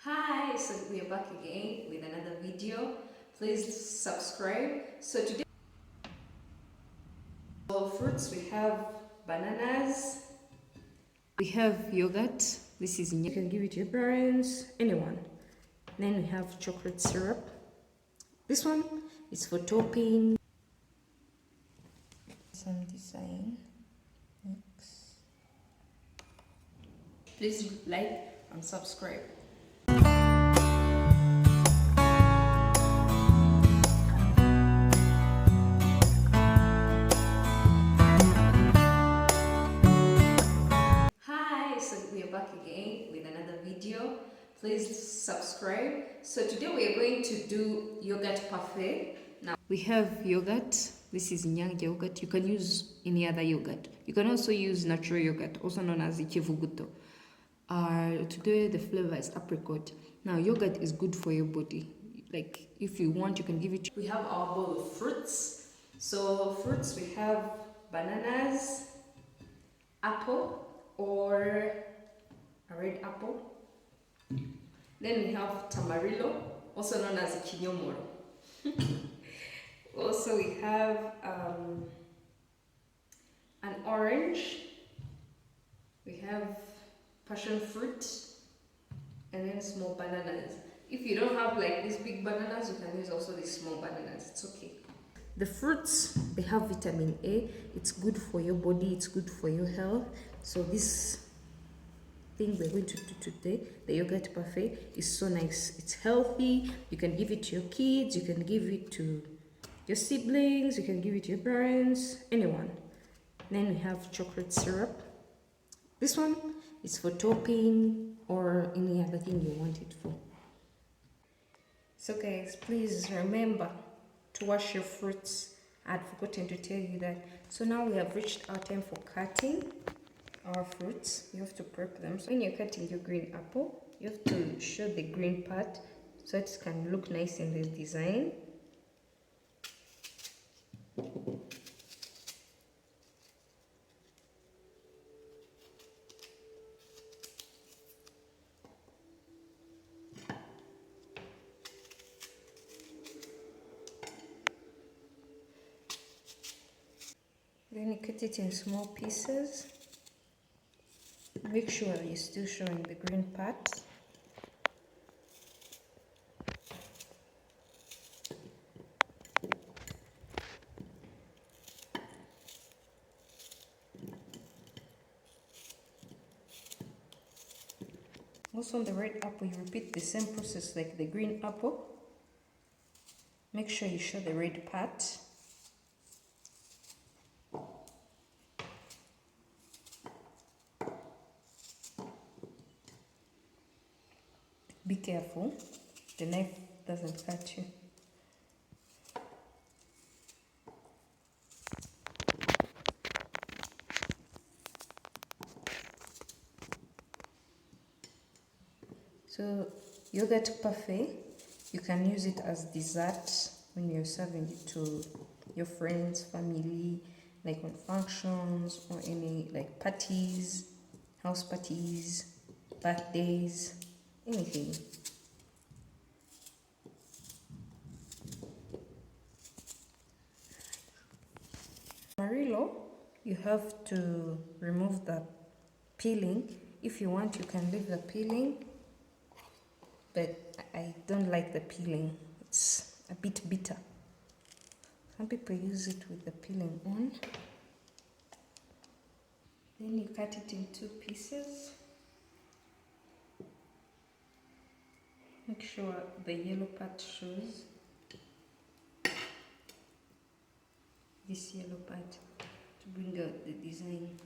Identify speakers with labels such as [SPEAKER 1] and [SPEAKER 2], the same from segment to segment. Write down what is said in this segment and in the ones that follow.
[SPEAKER 1] Hi, so we are back again with another video. Please subscribe. So today, for fruits, we have bananas, we have yogurt. This is you can give it to your parents, anyone. Then we have chocolate syrup. This one is for topping. Some design. Mix. Please like and subscribe. Hi, so we are back again with another video. Please subscribe. So today we are going to do yogurt parfait. Now we have yogurt. This is Nyang yogurt. You can use any other yogurt. You can also use natural yogurt, also known as ichivuguto. Today the flavor is apricot. Now yogurt is good for your body. Like if you want, you can give it. We have our bowl of fruits. So fruits, we have bananas, apple or a red apple. Then we have tamarillo, also known as kinyomoro. Also we have an orange. We have passion fruit, and then small bananas. If you don't have like these big bananas, you can use also these small bananas. It's okay. The fruits, they have vitamin A. It's good for your body. It's good for your health. So this thing we're going to do today, the yogurt parfait, is so nice. It's healthy. You can give it to your kids. You can give it to your siblings. You can give it to your parents. Anyone. Then we have chocolate syrup. This one is for topping or any other thing you want it for. So guys, please remember to wash your fruits. I'd forgotten to tell you that. So now we have reached our time for cutting our fruits. You have to prep them. So when you're cutting your green apple, you have to show the green part so it can look nice in this design. Then you cut it in small pieces. Make sure you're still showing the green part. Also on the red apple, you repeat the same process like the green apple. Make sure you show the red part. Be careful, the knife doesn't cut you. So yogurt parfait, you can use it as dessert when you're serving it to your friends, family, like on functions or any like parties, house parties, birthdays, anything. Amarillo, you have to remove the peeling. If you want, you can leave the peeling, but I don't like the peeling. It's a bit bitter. Some people use it with the peeling on. Then you cut it in 2 pieces. Make sure the yellow part shows. This yellow part to bring out the design.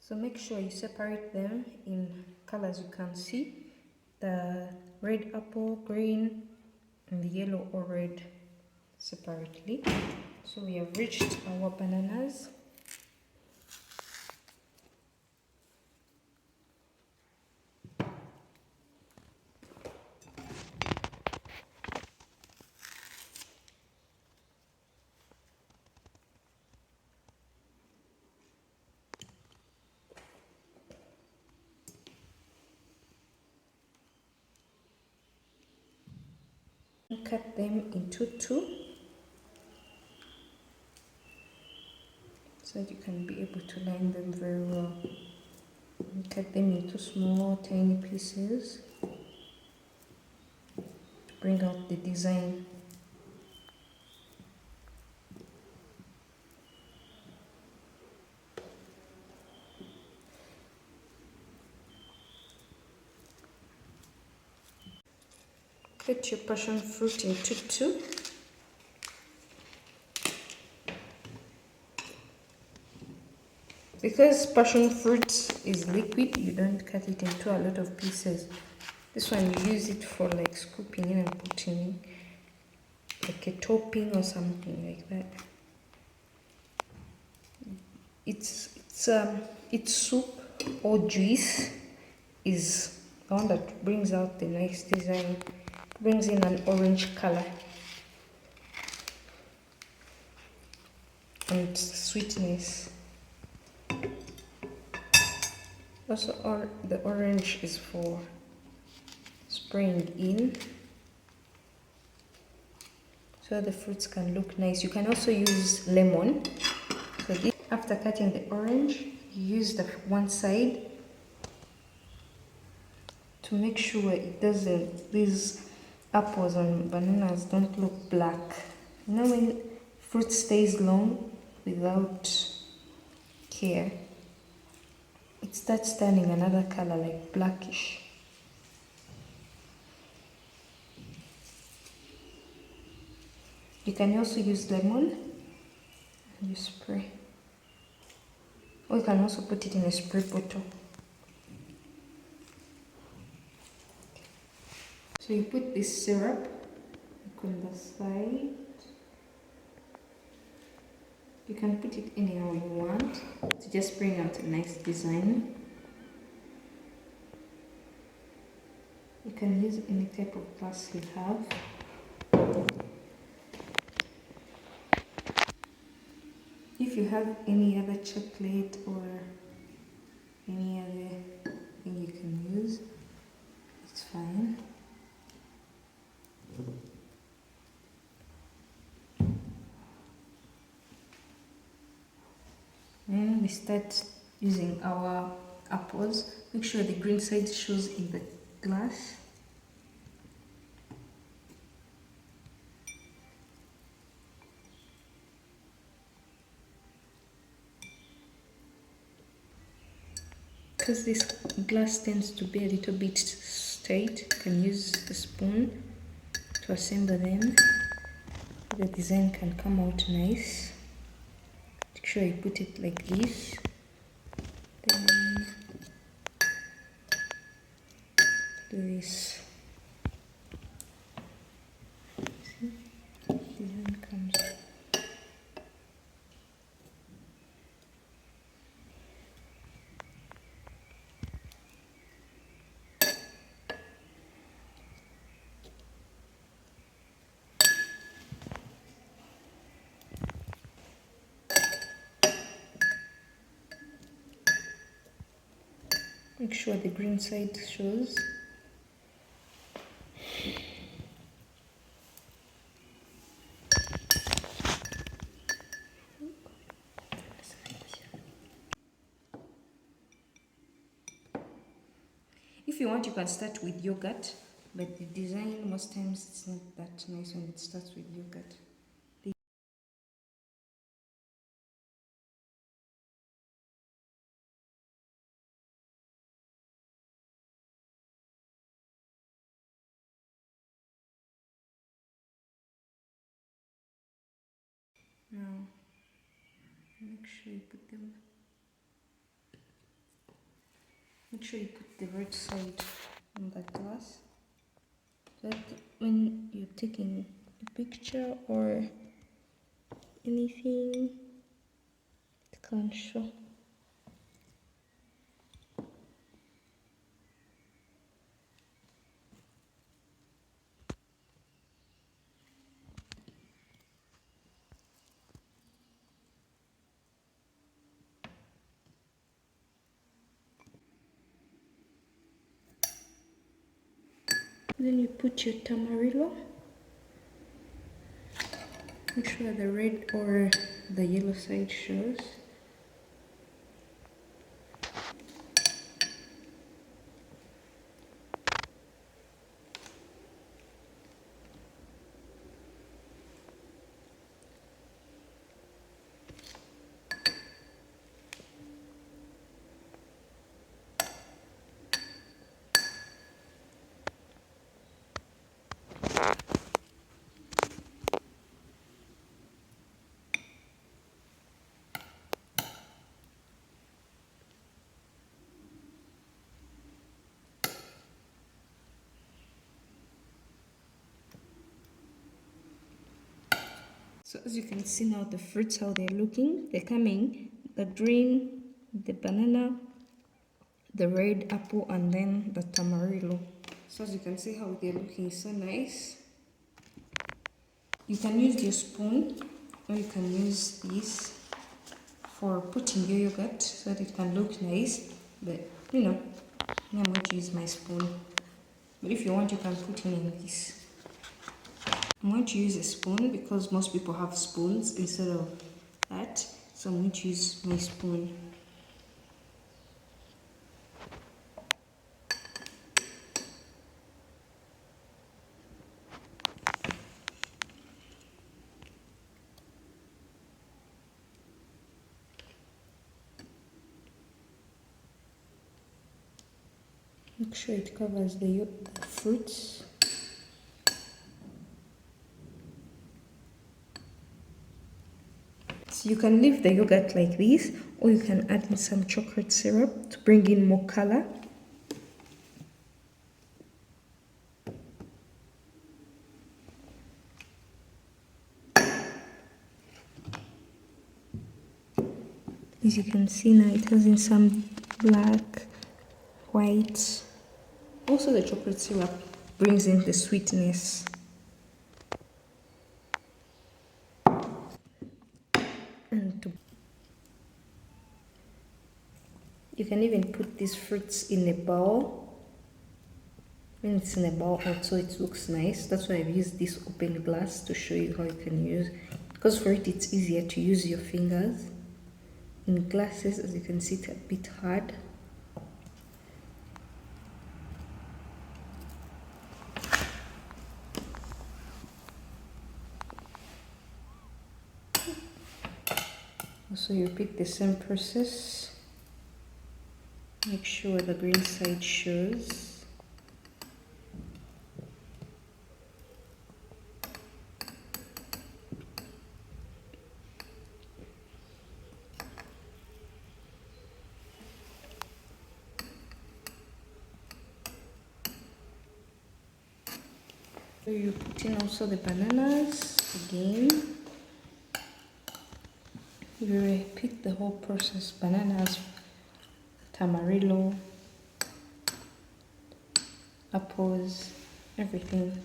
[SPEAKER 1] So make sure you separate them in colors you can see. The red apple, green, and the yellow or red separately. So we have reached our bananas. Cut them into two so that you can be able to line them very well. And cut them into small tiny pieces to bring out the design. Cut your passion fruit into two. Because passion fruit is liquid, you don't cut it into a lot of pieces. This one you use it for like scooping in and putting in like a topping or something like that. Its soup or juice is the one that brings out the nice design, brings in an orange color and sweetness. Also, the orange is for spraying in so the fruits can look nice. You can also use lemon. So after cutting the orange, you use the one side to make sure it doesn't, these apples and bananas don't look black. You know when fruit stays long without care, it starts turning another color like blackish. You can also use lemon and you spray. Or you can also put it in a spray bottle. So you put this syrup on the side. You can put it anywhere you want to just bring out a nice design. You can use any type of glass you have. If you have any other chocolate or any other thing you can use, it's fine. Then we start using our apples. Make sure the green side shows in the glass. Because this glass tends to be a little bit straight, you can use the spoon to assemble them. The design can come out nice. Make sure you put it like this. Then do this. See? Design comes. Make sure the green side shows. If you want, you can start with yogurt, but the design most times it's not that nice when it starts with yogurt. Now, make sure you put them. Make sure you put the right side on the glass, so that when you're taking a picture or anything, it can show. Then you put your tamarillo. Make sure the red or the yellow side shows. So as you can see now, the fruits, how they're looking, they're coming, the green, the banana, the red apple, and then the tamarillo. So as you can see how they're looking so nice. You can use your spoon, or you can use this for putting your yogurt so that it can look nice. But you know, I'm going to use my spoon. But if you want, you can put in this. I'm going to use a spoon because most people have spoons instead of that. So I'm going to use my spoon. Make sure it covers the fruits. So you can leave the yogurt like this, or you can add in some chocolate syrup to bring in more color. As you can see now, it has in some black, white. Also the chocolate syrup brings in the sweetness. And you can even put these fruits in a bowl. When it's in a bowl also it looks nice. That's why I've used this open glass to show you how you can use. Because for it it's easier to use your fingers. In glasses, as you can see, it's a bit hard. Also, you repeat the same process. Make sure the green side shows. So you put in also the bananas again. You repeat the whole process: bananas, tamarillo, apples, everything.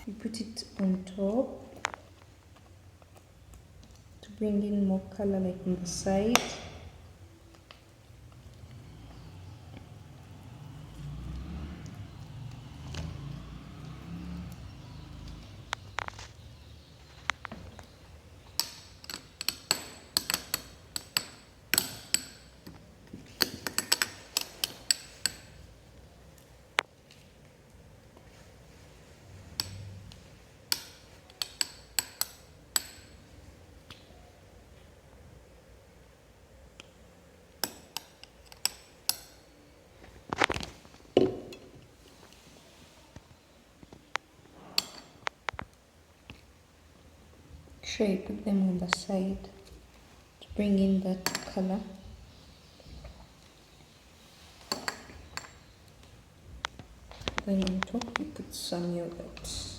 [SPEAKER 1] You put it on top to bring in more color, like on the side. Sure, you put them on the side Bring in that color. Then on top you put some yogurt.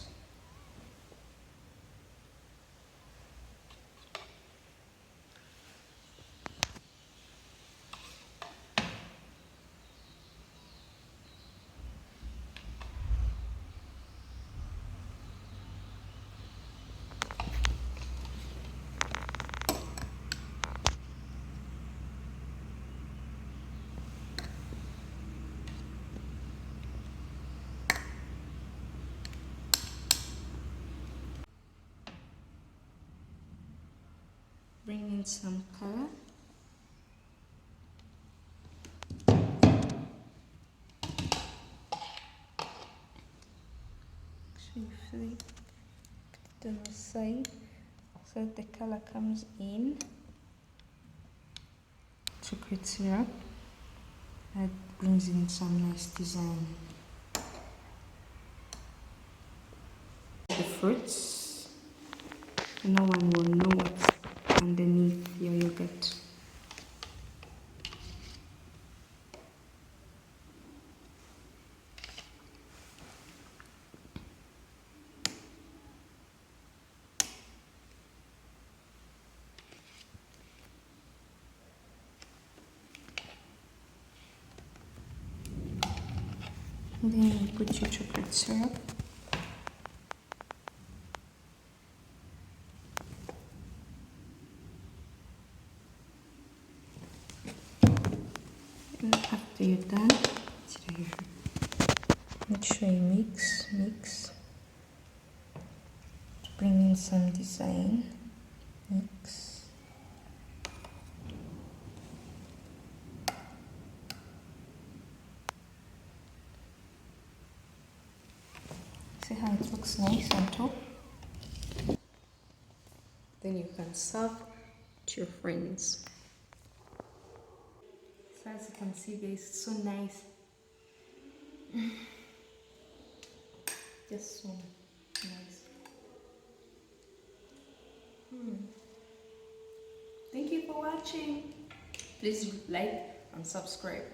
[SPEAKER 1] Bring in some color. Actually, put it on the side so that the color comes in. Chocolate syrup. That brings in some nice design. The fruits. No one will know what's underneath your yogurt. And then you put your chocolate syrup. And after you're done, make sure you mix. Bring in some design. Mix. See how it looks nice on top? Then you can serve to your friends. So as you can see, guys, it's so nice. Just so nice. Thank you for watching. Please like and subscribe.